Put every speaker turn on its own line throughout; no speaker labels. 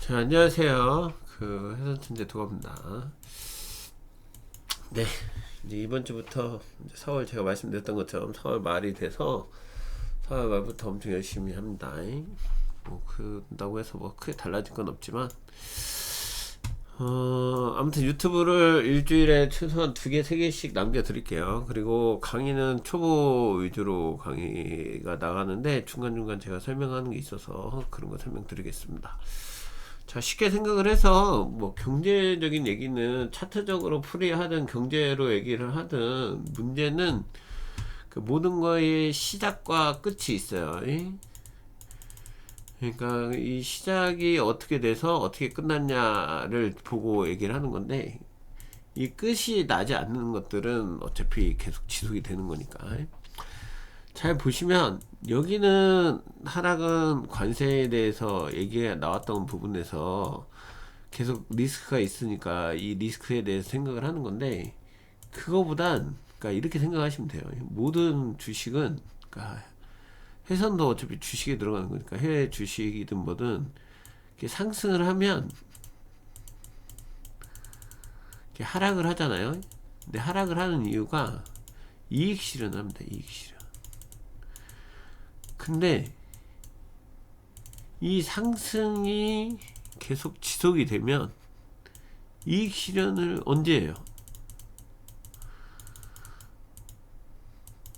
자, 안녕하세요. 해선천재 도갑니다. 네, 이제 이번 주부터 이제 4월 제가 말씀드렸던 것처럼 4월 말이 돼서 4월 말부터 엄청 열심히 합니다. 뭐 그런다고 해서 뭐 크게 달라질 건 없지만 아무튼 유튜브를 일주일에 최소한 2개, 3개씩 남겨드릴게요. 그리고 강의는 초보 위주로 강의가 나가는데 중간중간 제가 설명하는 게 있어서 그런 거 설명드리겠습니다. 자, 쉽게 생각을 해서 뭐 경제적인 얘기는 차트적으로 풀이하든 경제로 얘기를 하든 문제는 그 모든 거의 시작과 끝이 있어요. 그러니까 이 시작이 어떻게 돼서 어떻게 끝났냐를 보고 얘기를 하는 건데, 이 끝이 나지 않는 것들은 어차피 계속 지속이 되는 거니까. 잘 보시면 여기는 하락은 관세에 대해서 얘기가 나왔던 부분에서 계속 리스크가 있으니까 이 리스크에 대해서 생각을 하는 건데, 그거보단 그러니까 이렇게 생각하시면 돼요. 모든 주식은, 그러니까 해선도 어차피 주식에 들어가는 거니까 해외 주식이든 뭐든 이렇게 상승을 하면 이렇게 하락을 하잖아요. 근데 하락을 하는 이유가 이익 실현을 합니다. 이익 실현. 근데 이 상승이 계속 지속이 되면 이익 실현을 언제 해요?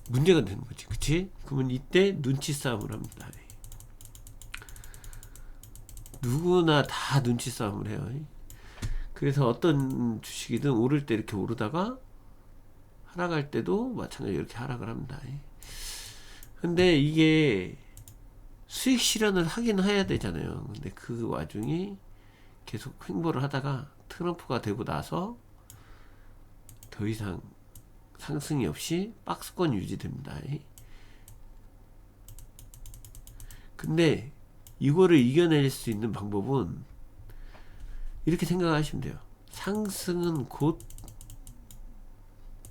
문제가 되는 거지, 그치? 그러면 이때 눈치 싸움을 합니다. 누구나 다 눈치 싸움을 해요. 그래서 어떤 주식이든 오를 때 이렇게 오르다가 하락할 때도 마찬가지로 이렇게 하락을 합니다. 근데 이게 수익 실현을 하긴 해야 되잖아요. 근데 그 와중에 계속 횡보를 하다가 트럼프가 되고 나서 더 이상 상승이 없이 박스권 유지됩니다. 근데 이거를 이겨낼 수 있는 방법은 이렇게 생각하시면 돼요. 상승은 곧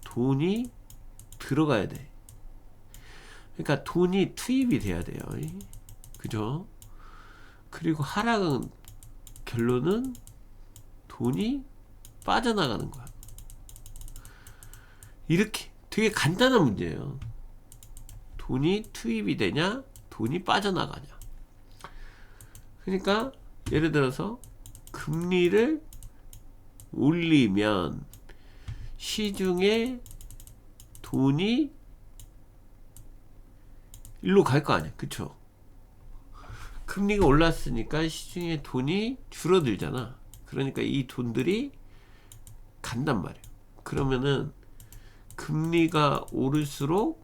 돈이 들어가야 돼. 그러니까 돈이 투입이 돼야 돼요. 그죠? 그리고 하락은 결론은 돈이 빠져나가는 거야. 이렇게 되게 간단한 문제예요. 돈이 투입이 되냐, 돈이 빠져나가냐. 그러니까 예를 들어서 금리를 올리면 시중에 돈이 일로 갈 거 아니야, 그쵸? 금리가 올랐으니까 시중에 돈이 줄어들잖아. 그러니까 이 돈들이 간단 말이야. 그러면은 금리가 오를수록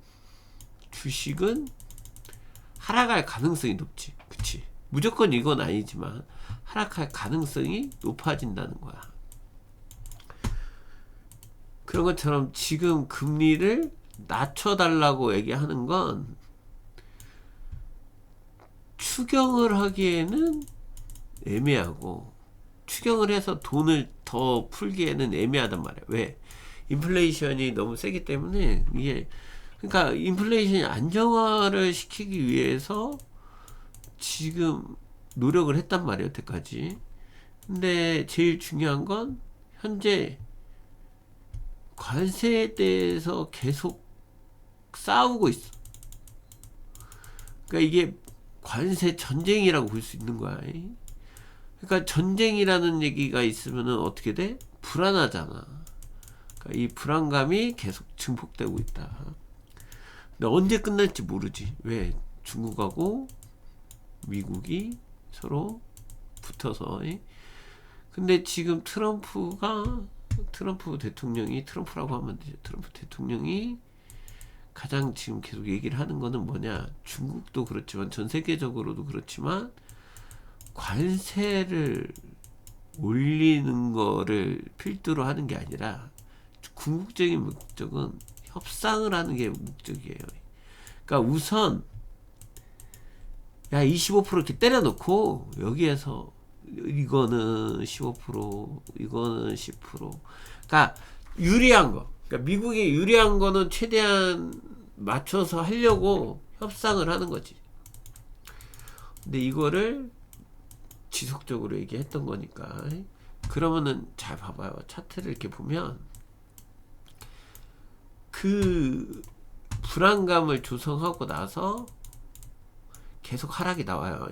주식은 하락할 가능성이 높지, 그치? 무조건 이건 아니지만 하락할 가능성이 높아진다는 거야. 그런 것처럼 지금 금리를 낮춰달라고 얘기하는 건 추경을 하기에는 애매하고, 추경을 해서 돈을 더 풀기에는 애매하단 말이야. 왜? 인플레이션이 너무 세기 때문에 이게, 그러니까 인플레이션이 안정화를 시키기 위해서 지금 노력을 했단 말이에요, 여태까지. 근데 제일 중요한 건 현재 관세에 대해서 계속 싸우고 있어. 그러니까 이게 관세 전쟁이라고 볼 수 있는 거야. 그러니까 전쟁이라는 얘기가 있으면은 어떻게 돼? 불안하잖아. 그러니까 이 불안감이 계속 증폭되고 있다. 근데 언제 끝날지 모르지. 왜? 중국하고 미국이 서로 붙어서. 근데 지금 트럼프 대통령이, 트럼프라고 하면 되죠. 트럼프 대통령이 가장 지금 계속 얘기를 하는 거는 뭐냐, 중국도 그렇지만 전 세계적으로도 그렇지만 관세를 올리는 거를 필두로 하는 게 아니라 궁극적인 목적은 협상을 하는 게 목적이에요. 그러니까 우선 야, 25% 이렇게 때려놓고 여기에서 이거는 15%, 이거는 10%. 그러니까 유리한 거. 그러니까 미국이 유리한 거는 최대한 맞춰서 하려고 협상을 하는 거지. 근데 이거를 지속적으로 얘기했던 거니까. 그러면은 잘 봐봐요. 차트를 이렇게 보면 그 불안감을 조성하고 나서 계속 하락이 나와요.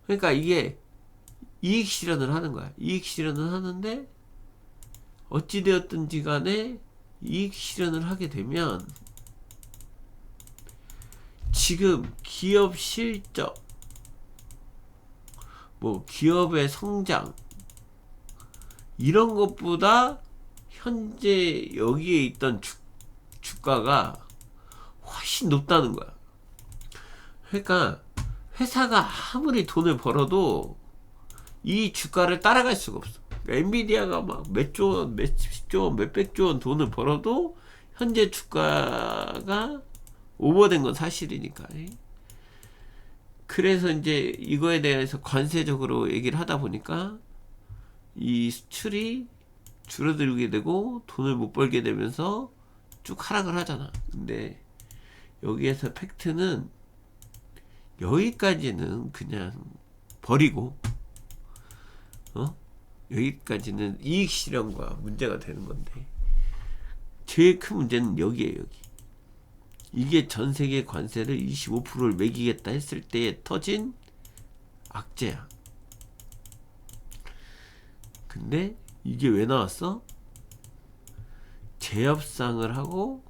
그러니까 이게 이익 실현을 하는 거야. 이익 실현을 하는데 어찌되었든지 간에 이익 실현을 하게 되면 지금 기업 실적, 뭐 기업의 성장 이런 것보다 현재 여기에 있던 주가가 훨씬 높다는 거야. 그러니까 회사가 아무리 돈을 벌어도 이 주가를 따라갈 수가 없어. 엔비디아가 막 몇조 원, 몇십조 원, 몇백조 원 돈을 벌어도 현재 주가가 오버된 건 사실이니까. 그래서 이제 이거에 대해서 관세적으로 얘기를 하다 보니까 이 수출이 줄어들게 되고 돈을 못 벌게 되면서 쭉 하락을 하잖아. 근데 여기에서 팩트는 여기까지는 그냥 버리고 여기까지는 이익 실현과 문제가 되는 건데 제일 큰 문제는 여기에요. 여기. 이게 전 세계 관세를 25%를 매기겠다 했을 때에 터진 악재야. 근데 이게 왜 나왔어? 재협상을 하고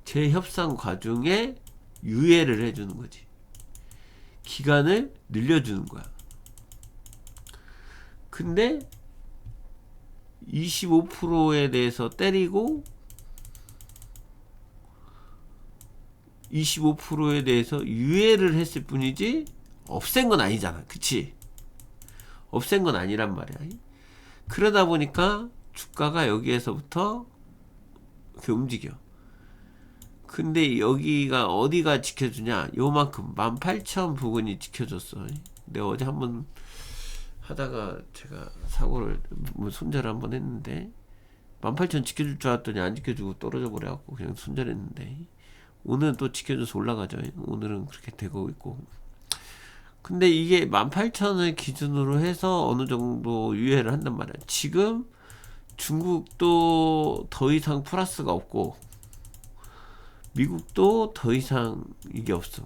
재협상 과정에 유예를 해주는 거지. 기간을 늘려주는 거야. 근데 25%에 대해서 때리고 25%에 대해서 유예를 했을 뿐이지 없앤 건 아니잖아. 그치? 없앤 건 아니란 말이야. 그러다 보니까 주가가 여기에서부터 이렇게 움직여. 근데 여기가 어디가 지켜주냐? 요만큼 18,000 부근이 지켜줬어. 내가 어제 한번 하다가 제가 사고를 손절을 한번 했는데 18,000 지켜줄 줄 알았더니 안 지켜주고 떨어져 버려갖고 그냥 손절했는데 오늘은 또 지켜줘서 올라가죠. 오늘은 그렇게 되고 있고. 근데 이게 18,000을 기준으로 해서 어느 정도 유예를 한단 말이야. 지금 중국도 더 이상 플러스가 없고 미국도 더 이상 이게 없어.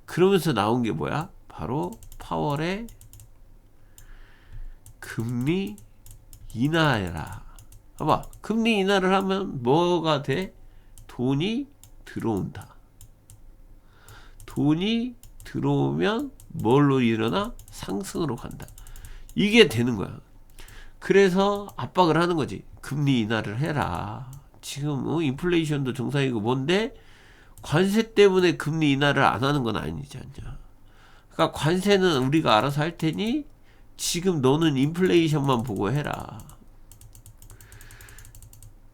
그러면서 나온 게 뭐야? 바로 파월의 금리 인하해라. 봐봐. 금리 인하를 하면 뭐가 돼? 돈이 들어온다. 돈이 들어오면 뭘로 일어나? 상승으로 간다. 이게 되는 거야. 그래서 압박을 하는 거지. 금리 인하를 해라. 지금 인플레이션도 정상이고 뭔데 관세 때문에 금리 인하를 안 하는 건 아니지 않냐. 그러니까 관세는 우리가 알아서 할 테니 지금 너는 인플레이션만 보고 해라.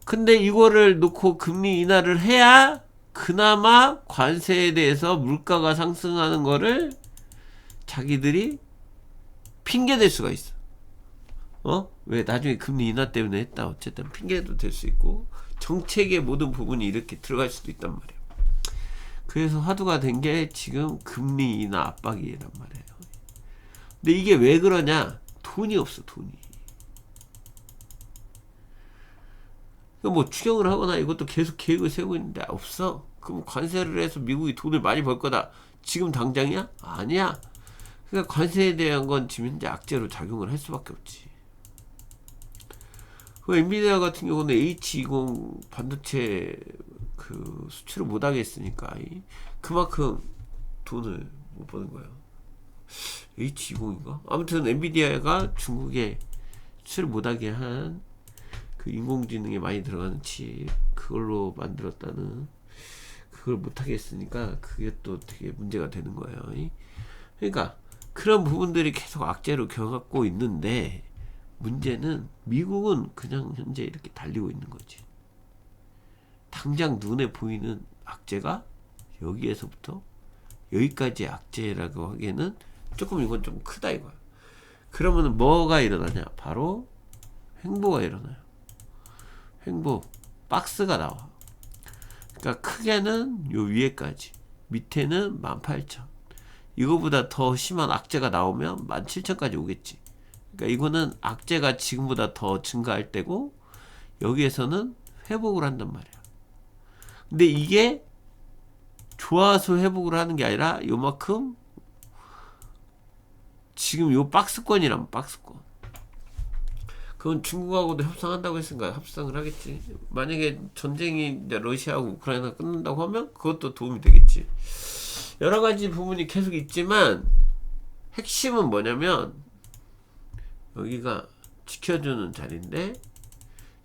근데 이거를 놓고 금리 인하를 해야 그나마 관세에 대해서 물가가 상승하는 거를 자기들이 핑계댈 수가 있어. 왜 나중에 금리 인하 때문에 했다. 어쨌든 핑계도 될 수 있고 정책의 모든 부분이 이렇게 들어갈 수도 있단 말이야. 그래서 화두가 된 게 지금 금리 인하 압박이란 말이에요. 근데 이게 왜 그러냐? 돈이 없어. 돈이. 뭐 추경을 하거나 이것도 계속 계획을 세우고 있는데 없어. 그럼 관세를 해서 미국이 돈을 많이 벌 거다. 지금 당장이야? 아니야. 그러니까 관세에 대한 건 지금 현재 악재로 작용을 할 수밖에 없지. 그 엔비디아 같은 경우는 H20 반도체 그 수출을 못 하겠으니까 그만큼 돈을 못 버는 거예요. H20인가? 아무튼 엔비디아가 중국에 수출을 못하게 한 그 인공지능에 많이 들어가는 칩 그걸로 만들었다는 그걸 못하게 했으니까 그게 또 되게 문제가 되는 거예요. 그러니까 그런 부분들이 계속 악재로 겪고 있는데 문제는 미국은 그냥 현재 이렇게 달리고 있는 거지. 당장 눈에 보이는 악재가 여기에서부터 여기까지의 악재라고 하기에는 조금 이건 좀 크다 이거야. 그러면 뭐가 일어나냐? 바로 횡보가 일어나요. 횡보 박스가 나와. 그러니까 크게는 요 위에까지, 밑에는 18,000. 이거보다 더 심한 악재가 나오면 17,000까지 오겠지. 그러니까 이거는 악재가 지금보다 더 증가할 때고 여기에서는 회복을 한단 말이야. 근데 이게 좋아서 회복을 하는 게 아니라 요만큼 지금 요 박스권이란 박스권. 그건 중국하고도 협상한다고 했으니까 협상을 하겠지. 만약에 전쟁이 이제 러시아하고 우크라이나 끝난다고 하면 그것도 도움이 되겠지. 여러 가지 부분이 계속 있지만 핵심은 뭐냐면 여기가 지켜주는 자리인데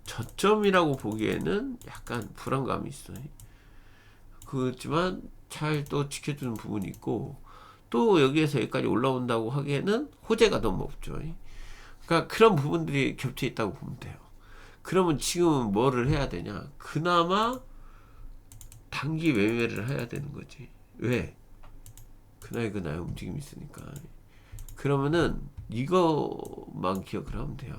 저점이라고 보기에는 약간 불안감이 있어요. 그렇지만 잘 또 지켜주는 부분이 있고 또 여기에서 여기까지 올라온다고 하기에는 호재가 너무 없죠. 그러니까 그런 부분들이 겹쳐 있다고 보면 돼요. 그러면 지금은 뭐를 해야 되냐? 그나마 단기 매매를 해야 되는 거지. 왜? 그날 움직임이 있으니까. 그러면은 이거만 기억을 하면 돼요.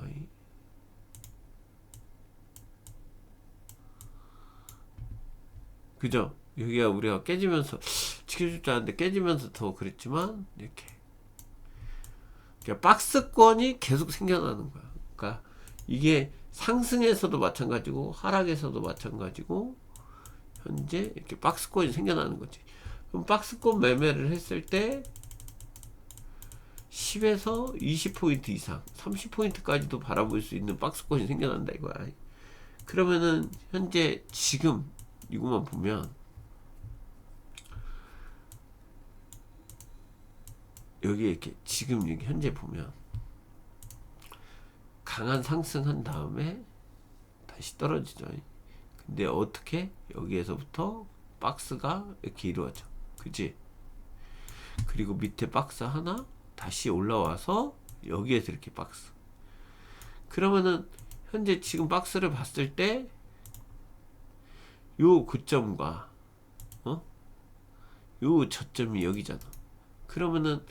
그죠? 여기가 우리가 깨지면서 지켜줄 줄 알았는데 깨지면서 더 그랬지만 이렇게 그러니까 박스권이 계속 생겨나는 거야. 그러니까 이게 상승에서도 마찬가지고 하락에서도 마찬가지고 현재 이렇게 박스권이 생겨나는 거지. 그럼 박스권 매매를 했을 때 10에서 20포인트 이상 30포인트까지도 바라볼 수 있는 박스권이 생겨난다 이거야. 그러면은 현재 지금 이것만 보면 여기 이렇게 지금 여기 현재 보면 강한 상승한 다음에 다시 떨어지죠. 근데 어떻게 여기에서부터 박스가 이렇게 이루어져. 그지? 그리고 밑에 박스 하나 다시 올라와서 여기에서 이렇게 박스. 그러면은 현재 지금 박스를 봤을 때 요 고점과 요 저점이 여기잖아. 그러면은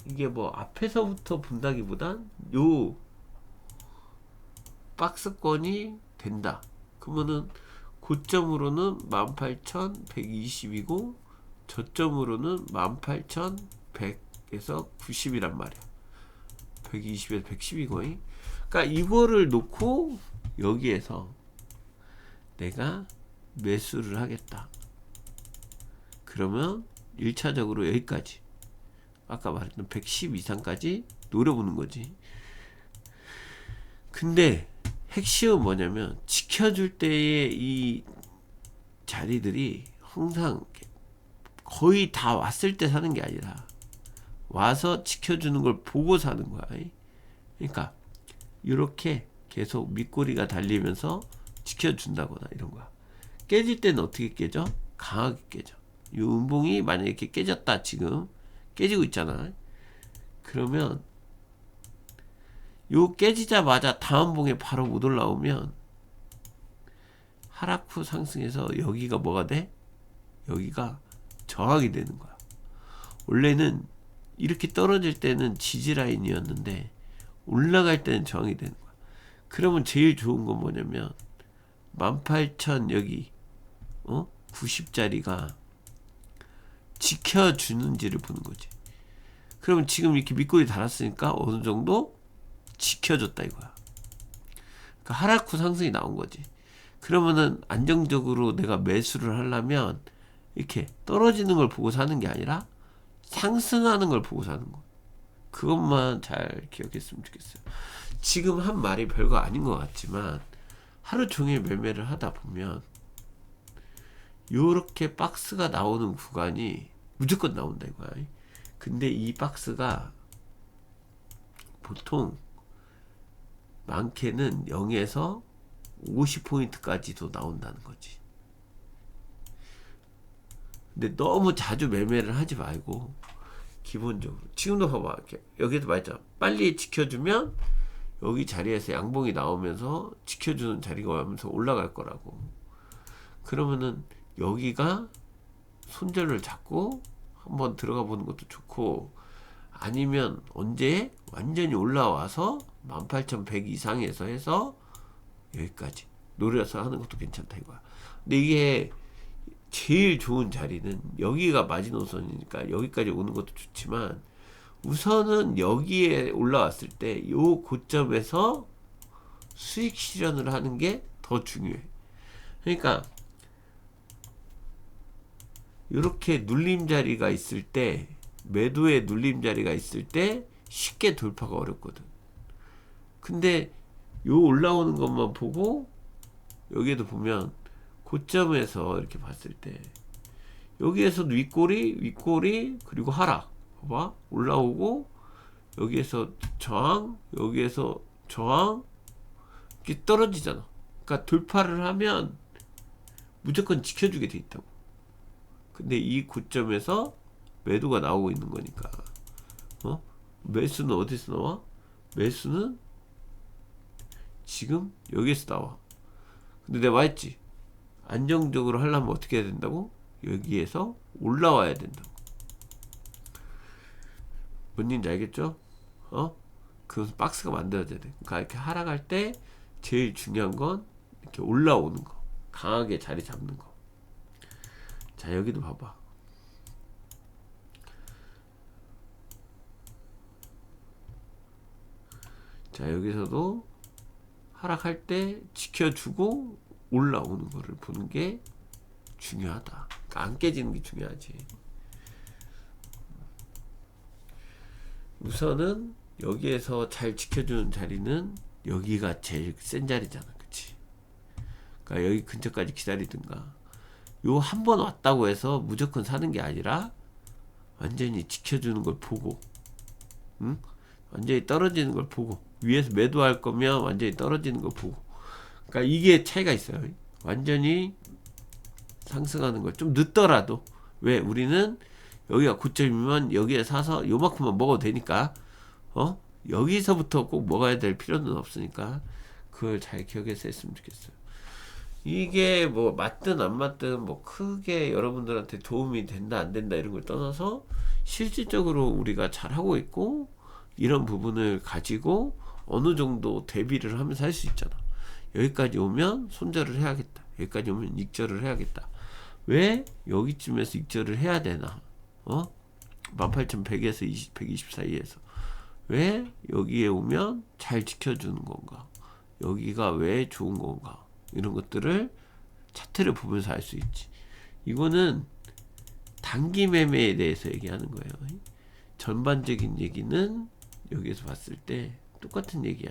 이게 뭐 앞에서부터 본다기보단 요 박스권이 된다. 그러면은 고점으로는 18,120이고 저점으로는 18,100에서 90이란 말이야. 120에서 110이고. 그러니까 이거를 놓고 여기에서 내가 매수를 하겠다. 그러면 1차적으로 여기까지 아까 말했던 110 이상까지 노려보는 거지. 근데 핵심은 뭐냐면 지켜줄 때의 이 자리들이 항상 거의 다 왔을 때 사는 게 아니라 와서 지켜주는 걸 보고 사는 거야. 그러니까 이렇게 계속 밑꼬리가 달리면서 지켜준다거나 이런 거야. 깨질 때는 어떻게 깨져? 강하게 깨져. 이 음봉이 만약에 이렇게 깨졌다. 지금 깨지고 있잖아. 그러면 요 깨지자마자 다음 봉에 바로 못 올라오면 하락 후 상승해서 여기가 뭐가 돼? 여기가 저항이 되는 거야. 원래는 이렇게 떨어질 때는 지지라인이었는데 올라갈 때는 저항이 되는 거야. 그러면 제일 좋은 건 뭐냐면 18,000 여기 90짜리가 지켜주는지를 보는 거지. 그러면 지금 이렇게 밑꼬리 달았으니까 어느 정도 지켜줬다 이거야. 그러니까 하락 후 상승이 나온 거지. 그러면은 안정적으로 내가 매수를 하려면 이렇게 떨어지는 걸 보고 사는 게 아니라 상승하는 걸 보고 사는 거. 그것만 잘 기억했으면 좋겠어요. 지금 한 말이 별거 아닌 것 같지만 하루 종일 매매를 하다 보면 요렇게 박스가 나오는 구간이 무조건 나온다 이거야. 근데 이 박스가 보통 많게는 0에서 50포인트까지도 나온다는 거지. 근데 너무 자주 매매를 하지 말고 기본적으로 지금도 봐봐. 여기도 말했잖아. 빨리 지켜주면 여기 자리에서 양봉이 나오면서 지켜주는 자리가 오면서 올라갈 거라고. 그러면은 여기가 손절을 잡고 한번 들어가 보는 것도 좋고, 아니면 언제 완전히 올라와서 18,100 이상에서 해서 여기까지 노려서 하는 것도 괜찮다 이거야. 근데 이게 제일 좋은 자리는 여기가 마지노선이니까 여기까지 오는 것도 좋지만 우선은 여기에 올라왔을 때 요 고점에서 수익 실현을 하는 게 더 중요해. 그러니까 이렇게 눌림 자리가 있을 때, 매도의 눌림 자리가 있을 때 쉽게 돌파가 어렵거든. 근데 요 올라오는 것만 보고 여기에도 보면 고점에서 이렇게 봤을 때 여기에서 윗꼬리 그리고 하락 봐봐 올라오고 여기에서 저항 여기에서 저항 이렇게 떨어지잖아. 그러니까 돌파를 하면 무조건 지켜주게 돼 있다고. 근데 이 고점에서 매도가 나오고 있는 거니까 매수는 어디서 나와? 매수는 지금 여기에서 나와. 근데 내가 말했지 안정적으로 하려면 어떻게 해야 된다고? 여기에서 올라와야 된다고. 뭔 얘기인지 알겠죠? 그 박스가 만들어져야 돼. 그러니까 이렇게 하락할 때 제일 중요한 건 이렇게 올라오는 거, 강하게 자리 잡는 거. 자, 여기도 봐봐. 자, 여기서도 하락할 때 지켜주고 올라오는 거를 보는 게 중요하다. 그러니까 안 깨지는 게 중요하지. 우선은 여기에서 잘 지켜주는 자리는 여기가 제일 센 자리잖아. 그치? 그러니까 여기 근처까지 기다리든가. 요 한 번 왔다고 해서 무조건 사는 게 아니라 완전히 지켜주는 걸 보고, 응? 완전히 떨어지는 걸 보고, 위에서 매도할 거면 완전히 떨어지는 걸 보고. 그러니까 이게 차이가 있어요. 완전히 상승하는 걸 좀 늦더라도, 왜 우리는 여기가 고점이면 여기에 사서 요만큼만 먹어도 되니까 여기서부터 꼭 먹어야 될 필요는 없으니까 그걸 잘 기억해서 했으면 좋겠어요. 이게 뭐 맞든 안 맞든 뭐 크게 여러분들한테 도움이 된다 안 된다 이런 걸 떠나서 실질적으로 우리가 잘 하고 있고 이런 부분을 가지고 어느 정도 대비를 하면서 할 수 있잖아. 여기까지 오면 손절을 해야겠다. 여기까지 오면 익절을 해야겠다. 왜 여기쯤에서 익절을 해야 되나? 18,100에서 120 사이에서 왜 여기에 오면 잘 지켜주는 건가? 여기가 왜 좋은 건가? 이런 것들을 차트를 보면서 알 수 있지. 이거는 단기 매매에 대해서 얘기하는 거예요. 전반적인 얘기는 여기에서 봤을 때 똑같은 얘기야.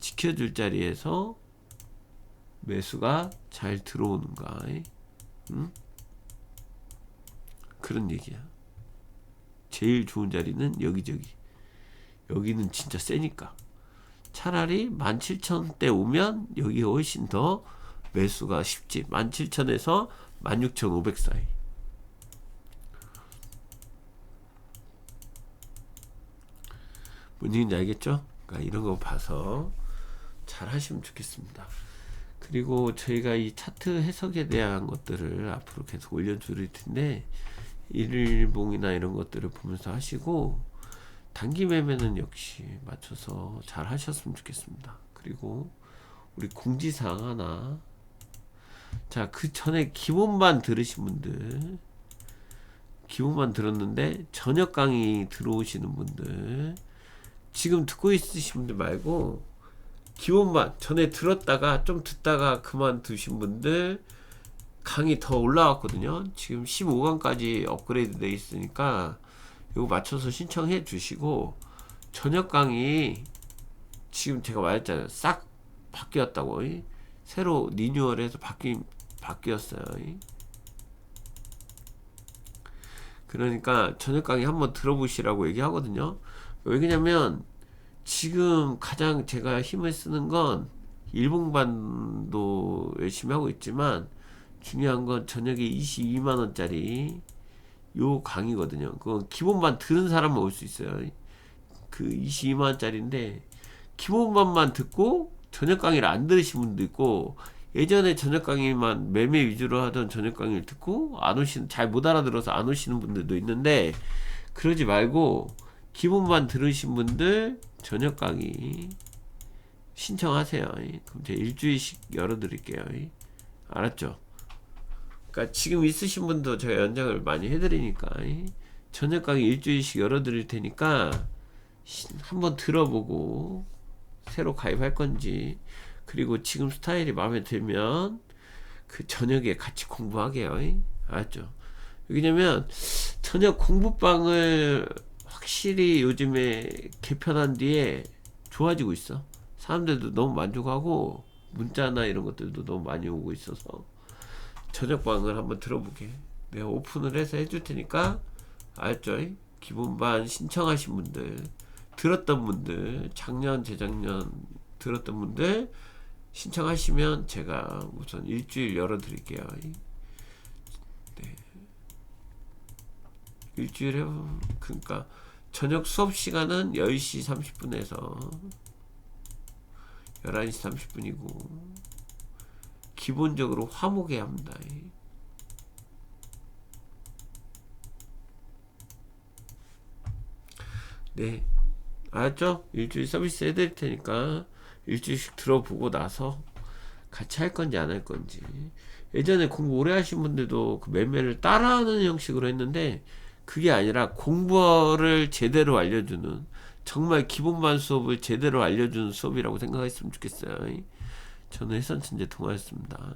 지켜줄 자리에서 매수가 잘 들어오는가? 응? 그런 얘기야. 제일 좋은 자리는 여기저기. 여기는 진짜 세니까. 차라리 17,000대 오면 여기 훨씬 더 매수가 쉽지. 17,000에서 16,500 사이. 뭔 얘기인지 알겠죠? 그러니까 이런 거 봐서 잘 하시면 좋겠습니다. 그리고 저희가 이 차트 해석에 대한 것들을 앞으로 계속 올려드릴 텐데 일봉이나 이런 것들을 보면서 하시고 단기 매매는 역시 맞춰서 잘 하셨으면 좋겠습니다. 그리고 우리 공지사항 하나. 자, 그 전에 기본반 들으신 분들, 기본반 들었는데 저녁 강의 들어오시는 분들, 지금 듣고 있으신 분들 말고 기본반 전에 들었다가 좀 듣다가 그만두신 분들 강의 더 올라왔거든요. 지금 15강까지 업그레이드 돼 있으니까 이거 맞춰서 신청해 주시고 저녁 강의 지금 제가 말했잖아요. 싹 바뀌었다고. 새로 리뉴얼해서 바뀌었어요. 그러니까 저녁 강의 한번 들어보시라고 얘기하거든요. 왜냐면 지금 가장 제가 힘을 쓰는 건 일봉반도 열심히 하고 있지만 중요한 건 저녁에 22만원짜리 요 강의거든요. 그건 기본반 들은 사람만 올 수 있어요. 그 22만원짜리인데 기본반만 듣고 저녁 강의를 안 들으신 분도 있고 예전에 저녁 강의만 매매 위주로 하던 저녁 강의를 듣고 잘 못 알아들어서 안 오시는 분들도 있는데 그러지 말고 기본반 들으신 분들 저녁 강의 신청하세요. 그럼 제가 일주일씩 열어드릴게요. 알았죠? 그러니까 지금 있으신 분도 제가 연장을 많이 해드리니까 저녁 강의 일주일씩 열어드릴 테니까 한번 들어보고 새로 가입할 건지, 그리고 지금 스타일이 마음에 들면 그 저녁에 같이 공부하게요. 알았죠? 왜냐면 저녁 공부방을 확실히 요즘에 개편한 뒤에 좋아지고 있어. 사람들도 너무 만족하고 문자나 이런 것들도 너무 많이 오고 있어서 저녁방을 한번 들어보게 내가 오픈을 해서 해줄 테니까, 알죠? 기본반 신청하신 분들, 들었던 분들, 작년 재작년 들었던 분들 신청하시면 제가 우선 일주일 열어드릴게요. 네. 일주일 그러니까 저녁 수업 시간은 10시 30분에서 11시 30분이고 기본적으로 화목에 합니다. 네, 알았죠? 일주일 서비스 해드릴 테니까 일주일씩 들어보고 나서 같이 할 건지 안 할 건지. 예전에 공부 오래 하신 분들도 그 매매를 따라하는 형식으로 했는데 그게 아니라 공부를 제대로 알려주는, 정말 기본반 수업을 제대로 알려주는 수업이라고 생각했으면 좋겠어요. 저는 해선천재 동아였습니다.